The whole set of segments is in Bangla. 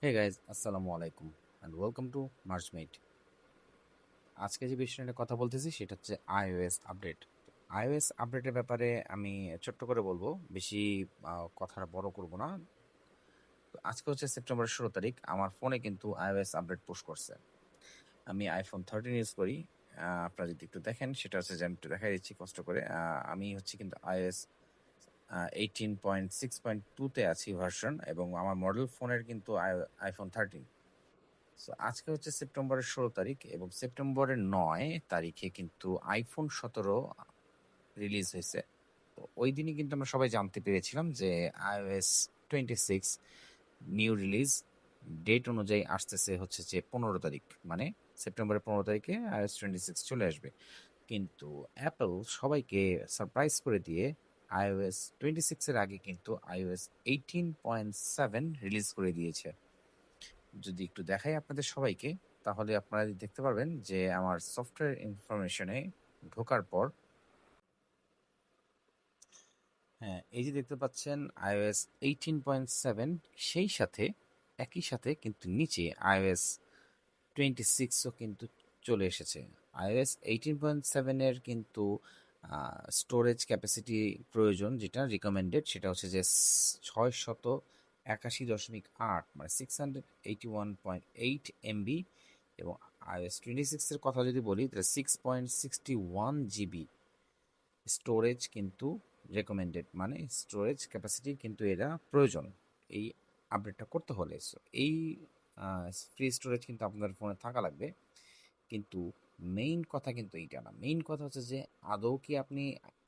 হে গাইজ, আসসালামু আলাইকুম অ্যান্ড ওয়েলকাম টু মার্চমেট। আজকে যে বিষয় নিয়ে কথা বলতেছি সেটা হচ্ছে iOS আপডেট। iOS আপডেটের ব্যাপারে আমি ছোট্ট করে বলবো, বেশি কথাটা বড় করব না। তো আজকে হচ্ছে সেপ্টেম্বরের 16 তারিখ, আমার ফোনে কিন্তু iOS আপডেট পুশ করছে। আমি আইফোন 13 ইউজ করি। আপনারা যদি একটু দেখেন, সেটা হচ্ছে যে আমি একটু দেখাই দিচ্ছি কষ্ট করে। আমি হচ্ছে কিন্তু iOS 18.6.2-তে আছি ভার্সন, এবং আমার মডেল ফোনের কিন্তু আইফোন 13। সো আজকে হচ্ছে সেপ্টেম্বরের 16 তারিখ, এবং সেপ্টেম্বরের 9 তারিখে কিন্তু আইফোন 17 রিলিজ হয়েছে। তো ওই দিনই কিন্তু আমরা সবাই জানতে পেরেছিলাম যে iOS 26 নিউ রিলিজ ডেট অনুযায়ী আসতেছে হচ্ছে যে 15 তারিখ, মানে সেপ্টেম্বরের 15 তারিখে iOS 26 চলে আসবে। কিন্তু অ্যাপল সবাইকে সারপ্রাইজ করে দিয়ে iOS 26-এর আগে কিন্তু iOS 18.7 রিলিজ করে দিয়েছে। যদি একটু দেখাই আপনাদের সবাইকে, তাহলে আপনারা দেখতে পারবেন যে আমার সফটওয়্যার ইনফরমেশনে ঢোকার পর, হ্যাঁ, এই যে দেখতে পাচ্ছেন iOS 18.7, সেই সাথে একই সাথে কিন্তু নিচে iOS 26ও কিন্তু চলে এসেছে। iOS 18.7-এর কিন্তু স্টোরেজ ক্যাপাসিটি প্রয়োজন, যেটা রিকমেন্ডেড, সেটা হচ্ছে যে 681.8, মানে 681.8 MB। এবং iOS 26-এর কথা যদি বলি, তাহলে 6.61 GB স্টোরেজ কিন্তু রেকমেন্ডেড, মানে স্টোরেজ ক্যাপাসিটি কিন্তু এরা প্রয়োজন এই আপডেটটা করতে হলে। সো এই ফ্রি স্টোরেজ কিন্তু আপনার ফোনে থাকা লাগবে। কিন্তু মেইন কথা কিন্তু এইটা না, মেইন কথা হচ্ছে যে আদৌ কি আপনি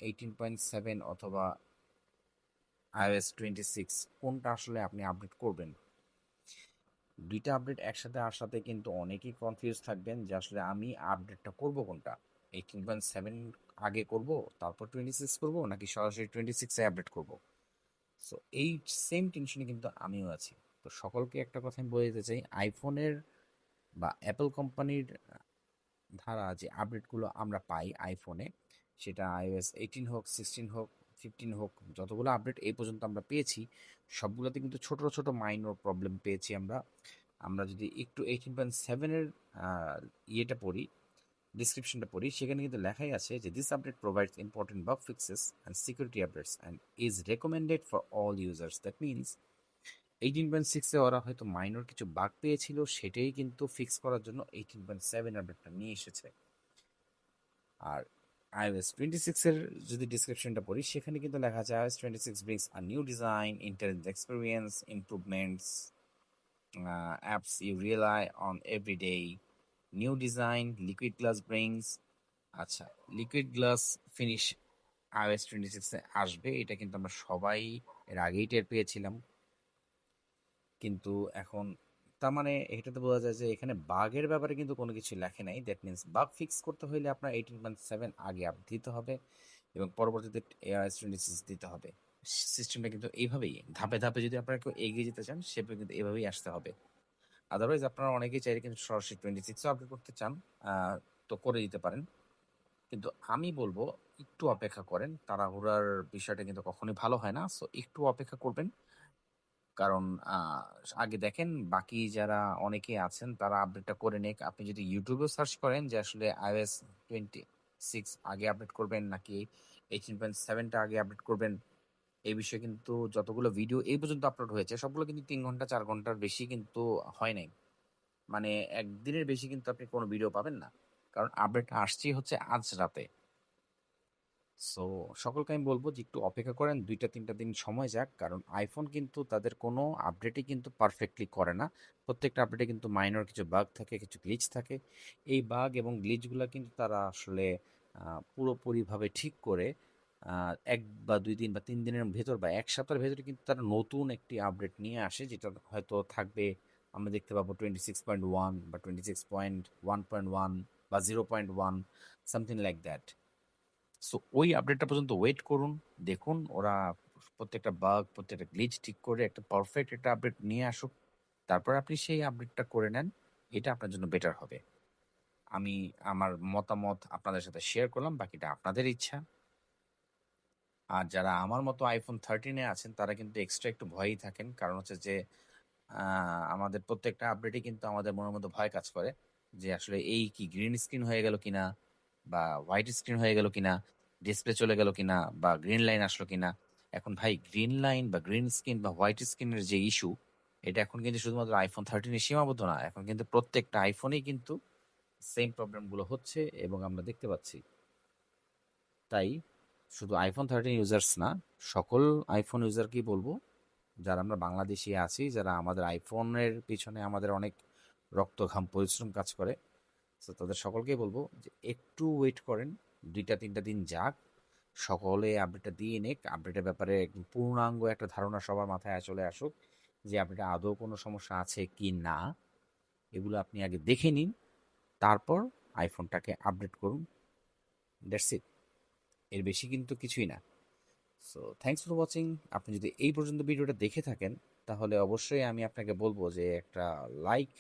18.7 অথবা iOS 26 কোনটা আসলে আপনি আপডেট করবেন। দুইটা আপডেট একসাথে আসাতে কিন্তু অনেকেই কনফিউজ থাকবেন যে আসলে আমি আপডেটটা করব কোনটা, 18.7 আগে করব, তারপর 26 করব, নাকি সরাসরি 26-এ আপডেট করব। সো এই সেম টেনশনে কিন্তু আমিও আছি। তো সকলকে একটা কথা আমি বলে দিতে চাই, আইফোনের বা অ্যাপল কোম্পানির ধারা যে আপডেটগুলো আমরা পাই আইফোনে, সেটা iOS 18 হোক, 16 হোক, 15 হোক, যতগুলো আপডেট এই পর্যন্ত আমরা পেয়েছি, সবগুলোতে কিন্তু ছোট ছোট মাইনর প্রবলেম পেয়েছি আমরা। আমরা যদি একটু 18.7-এর ইয়েটা পড়ি, ডিসক্রিপশনটা পড়ি, সেখানে কিন্তু লেখাই আছে যে this update provides important bug fixes and security updates and is recommended for all users. That means 18.6-এ ওরা হয়তো মাইনর কিছু বাগ পেয়েছিল, সেটাই কিন্তু ফিক্স করার জন্য 18.7 আপডেটটা নিয়ে এসেছে। আর iOS 26-এর যদি ডিসক্রিপশনটা পড়ি, সেখানে কিন্তু লেখা আছে iOS 26 brings a new design, intelligent experience, improvements, apps you rely on every day, new design, liquid glass brings। আচ্ছা, লিকুইড গ্লাস ফিনিশ iOS 26-এ আসবে, এটা কিন্তু আমরা সবাই এর আগেই টের পেয়েছিলাম। কিন্তু এখন তার মানে এটাতে বোঝা যায় যে এখানে বাগের ব্যাপারে কিন্তু কোনো কিছু লেখে নাই। দ্যাট মিনস বাগ ফিক্স করতে হলে আপনার 18.7 আগে আপ দিতে হবে, এবং পরবর্তীতে iOS 26 দিতে হবে। সিস্টেমটা কিন্তু এইভাবেই ধাপে ধাপে, যদি আপনারা কেউ এগিয়ে যেতে চান সেভাবে কিন্তু এভাবেই আসতে হবে। আদারওয়াইজ আপনারা অনেকেই চাইলে কিন্তু সরাসরি 26 আপডেট করতে চান, তো করে দিতে পারেন। কিন্তু আমি বলবো একটু অপেক্ষা করেন, তাড়াহুড়ার বিষয়টা কিন্তু কখনোই ভালো হয় না। সো একটু অপেক্ষা করবেন, কারণ আগে দেখেন বাকি যারা অনেকে আছেন তারা আপডেটটা করে নেক। আপনি যদি ইউটিউবে সার্চ করেন যে আসলে iOS 26 আগে আপডেট করবেন নাকি 18.7টা আগে আপডেট করবেন, এই বিষয়ে কিন্তু যতগুলো ভিডিও এই পর্যন্ত আপলোড হয়েছে সবগুলো কিন্তু 3 ঘন্টা 4 ঘন্টার বেশি কিন্তু হয় নাই। মানে একদিনের বেশি কিন্তু আপনি কোনো ভিডিও পাবেন না, কারণ আপডেট আসছেই হচ্ছে আজ রাতে। সো সকলকে আমি বলবো যে একটু অপেক্ষা করেন, 2-3টা দিন সময় যাক, কারণ আইফোন কিন্তু তাদের কোনো আপডেটই কিন্তু পারফেক্টলি করে না। প্রত্যেকটা আপডেটে কিন্তু মাইনর কিছু বাগ থাকে, কিছু গ্লিচ থাকে। এই বাগ এবং গ্লিচগুলো কিন্তু তারা আসলে পুরোপুরিভাবে ঠিক করে 1 বা 2 দিন বা 3 দিনের ভেতর বা 1 সপ্তাহের ভেতরে কিন্তু তারা নতুন একটি আপডেট নিয়ে আসে, যেটা হয়তো থাকবে, আমরা দেখতে পাবো 26.1 বা 26.1.1 বা 0.1, সামথিং লাইক দ্যাট। সো ওই আপডেটটা পর্যন্ত ওয়েট করুন, দেখুন ওরা প্রত্যেকটা বাগ, প্রত্যেকটা গ্লিচ ঠিক করে একটা পারফেক্ট একটা আপডেট নিয়ে আসুক, তারপর আপনি সেই আপডেটটা করে নেন। এটা আপনার জন্য বেটার হবে। আমি আমার মতামত আপনাদের সাথে শেয়ার করলাম, বাকিটা আপনাদের ইচ্ছা। আর যারা আমার মতো আইফোন 13-এ আছেন, তারা কিন্তু এক্সট্রা একটু ভয়ই থাকেন, কারণ হচ্ছে যে আমাদের প্রত্যেকটা আপডেটই কিন্তু আমাদের মনের মধ্যে ভয় কাজ করে যে আসলে এই কি গ্রিন স্ক্রিন হয়ে গেল কিনা বা হোয়াইট স্ক্রিন হয়ে গেল কিনা, ডিসপ্লে চলে গেল কিনা বা গ্রিন লাইন আসলো কিনা। এখন ভাই গ্রিন লাইন বা গ্রিন স্ক্রিন বা হোয়াইট স্ক্রিনের যে ইস্যু, এটা এখন কিন্তু শুধুমাত্র iPhone 13 সীমাবদ্ধ না, এখন কিন্তু প্রত্যেকটা আইফোনেই কিন্তু সেম প্রবলেমগুলো হচ্ছে এবং আমরা দেখতে পাচ্ছি। তাই শুধু iPhone 13 ইউজার্স না, সকল আইফোন ইউজারকেই বলবো, যারা আমরা বাংলাদেশি আছি, যারা আমাদের আইফোনের পিছনে আমাদের অনেক রক্ত ঘাম পরিশ্রম কাজ করে, তো তাদের সকলকেই বলবো যে একটু ওয়েট করেন, 2-3টা দিন যাক, সকলে আপডেটটা দিয়ে নিক, আপডেটের ব্যাপারে একদম পূর্ণাঙ্গ একটা ধারণা সবার মাথায় চলে আসুক যে আপডেটে আদৌ কোনো সমস্যা আছে কি না। এগুলো আপনি আগে দেখে নিন, তারপর আইফোনটাকে আপডেট করুন। দ্যাটস ইট, এর বেশি কিন্তু কিছুই না। So thanks for watching. আপনি যদি এই পর্যন্ত ভিডিওটা দেখে থাকেন, তাহলে অবশ্যই আমি আপনাকে বলবো যে একটা লাইক,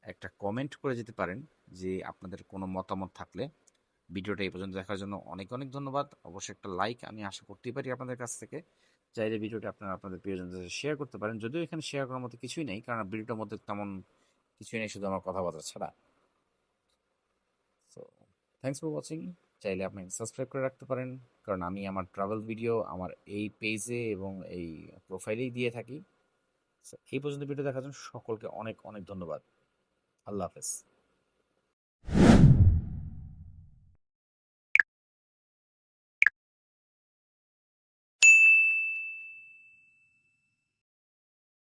একটা কমেন্ট করে যেতে পারেন যে আপনাদের কোনো মতামত থাকলে। ভিডিওটা এই পর্যন্ত দেখার জন্য অনেক অনেক ধন্যবাদ। অবশ্যই একটা লাইক আমি আশা করতেই পারি আপনাদের কাছ থেকে। চাইলে ভিডিওটা আপনারা আপনাদের প্রিয়জনদের সাথে শেয়ার করতে পারেন, যদিও এখানে শেয়ার করার মতো কিছুই নেই, কারণ ভিডিওটার মধ্যে তেমন কিছুই নেই, শুধু আমার কথাবার্তা ছাড়া। So thanks for watching. চাইলে আপনি সাবস্ক্রাইব করে রাখতে পারেন, কারণ আমি আমার ট্রাভেল ভিডিও আমার এই পেজে এবং এই প্রোফাইলেই দিয়ে থাকি। So, এই পর্যন্ত ভিডিও দেখার জন্য সকলকে অনেক অনেক ধন্যবাদ। আল্লাহ হাফেজ।